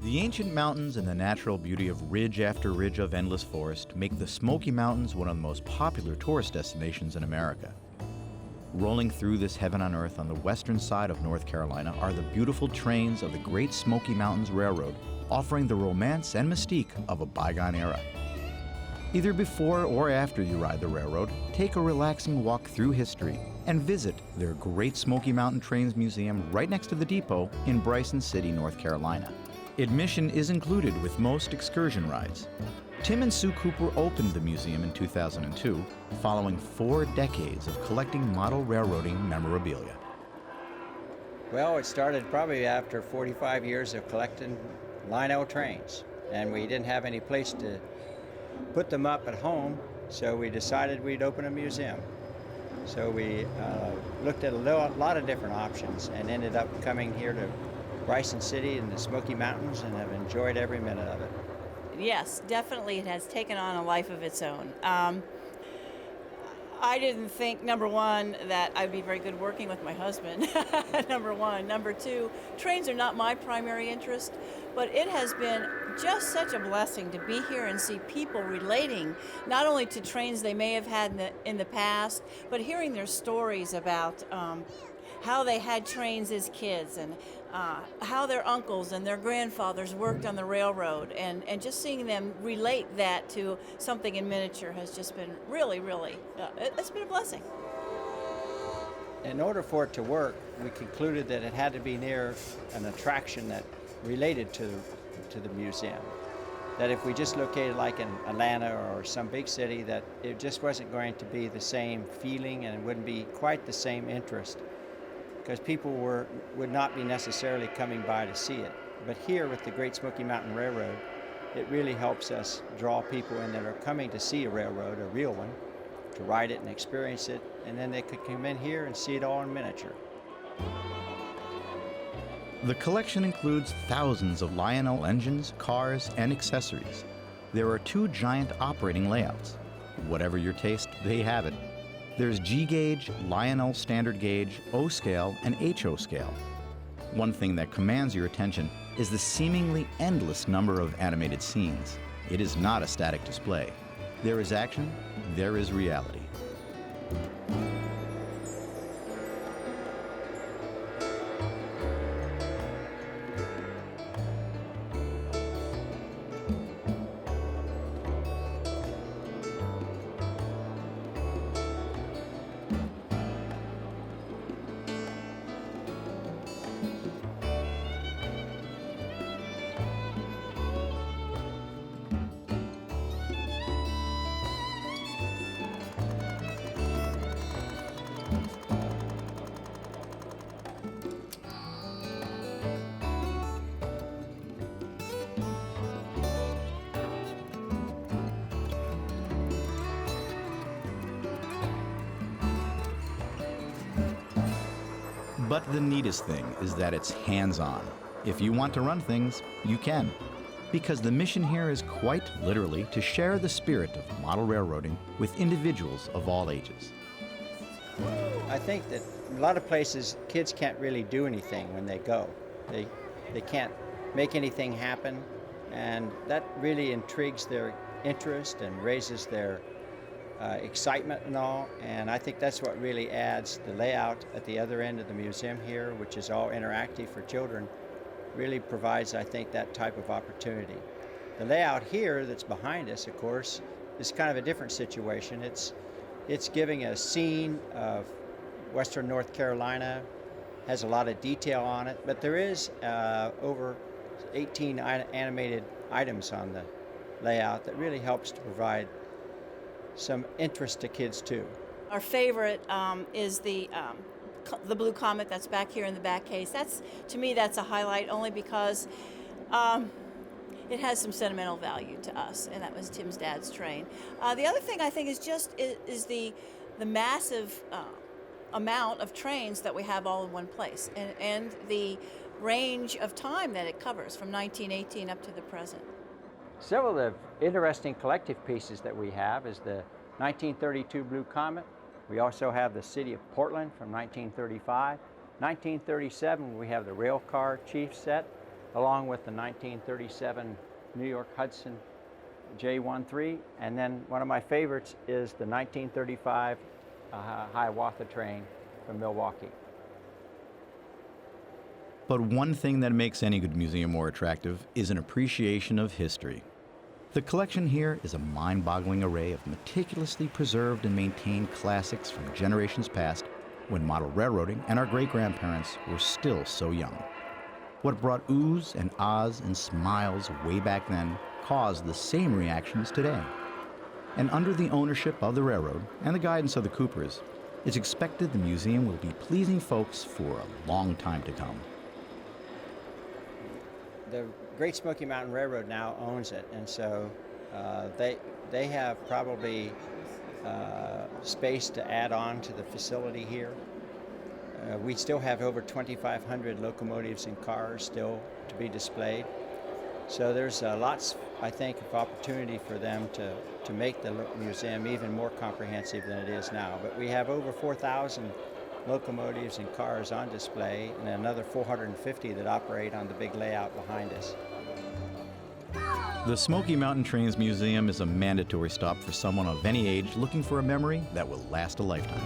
The ancient mountains and the natural beauty of ridge after ridge of endless forest make the Smoky Mountains one of the most popular tourist destinations in America. Rolling through this heaven on earth on the western side of North Carolina are the beautiful trains of the Great Smoky Mountains Railroad, offering the romance and mystique of a bygone era. Either before or after you ride the railroad, take a relaxing walk through history and visit their Great Smoky Mountain Trains Museum right next to the depot in Bryson City, North Carolina. Admission is included with most excursion rides. Tim and Sue Cooper opened the museum in 2002, following 4 decades of collecting model railroading memorabilia. Well, it started probably after 45 years of collecting Lionel trains, and we didn't have any place to put them up at home, so we decided we'd open a museum. So we looked at a lot of different options and ended up coming here to Bryson City in the Smoky Mountains and have enjoyed every minute of it. Yes, definitely it has taken on a life of its own. I didn't think, number one, that I'd be very good working with my husband, number one. Number two, trains are not my primary interest, but it has been just such a blessing to be here and see people relating not only to trains they may have had in the past, but hearing their stories about how they had trains as kids and how their uncles and their grandfathers worked on the railroad, and just seeing them relate that to something in miniature has just been really, it's been a blessing. In order for it to work, we concluded that it had to be near an attraction that related to the museum. That if we just located like in Atlanta or some big city, that it just wasn't going to be the same feeling and it wouldn't be quite the same interest, because people would not be necessarily coming by to see it. But here with the Great Smoky Mountain Railroad, it really helps us draw people in that are coming to see a railroad, a real one, to ride it and experience it, and then they could come in here and see it all in miniature. The collection includes thousands of Lionel engines, cars, and accessories. There are 2 giant operating layouts. Whatever your taste, they have it. There's G-gauge, Lionel standard gauge, O-scale, and HO scale. One thing that commands your attention is the seemingly endless number of animated scenes. It is not a static display. There is action, there is reality. But the neatest thing is that it's hands-on. If you want to run things, you can. Because the mission here is quite literally to share the spirit of model railroading with individuals of all ages. I think that a lot of places, kids can't really do anything when they go. They can't make anything happen, and that really intrigues their interest and raises their excitement and all, and I think that's what really adds the layout at the other end of the museum here, which is all interactive for children, really provides, I think, that type of opportunity. The layout here that's behind us, of course, is kind of a different situation. It's giving a scene of western North Carolina, has a lot of detail on it, but there is over 18 animated items on the layout that really helps to provide some interest to kids too. Our favorite is the Blue Comet that's back here in the back case. To me, that's a highlight only because it has some sentimental value to us, and that was Tim's dad's train. The other thing I think is the massive amount of trains that we have all in one place, and the range of time that it covers from 1918 up to the present. Several of the interesting collective pieces that we have is the 1932 Blue Comet. We also have the City of Portland from 1935. 1937, we have the rail car chief set, along with the 1937 New York Hudson J13, and then one of my favorites is the 1935 Hiawatha train from Milwaukee. But one thing that makes any good museum more attractive is an appreciation of history. The collection here is a mind-boggling array of meticulously preserved and maintained classics from generations past, when model railroading and our great-grandparents were still so young. What brought oohs and ahs and smiles way back then caused the same reactions today. And under the ownership of the railroad and the guidance of the Coopers, it's expected the museum will be pleasing folks for a long time to come. The Great Smoky Mountain Railroad now owns it, and so they have probably space to add on to the facility here. We still have over 2,500 locomotives and cars still to be displayed. So there's lots, I think, of opportunity for them to make the museum even more comprehensive than it is now. But we have over 4,000 locomotives and cars on display, and another 450 that operate on the big layout behind us. The Smoky Mountain Trains Museum is a mandatory stop for someone of any age looking for a memory that will last a lifetime.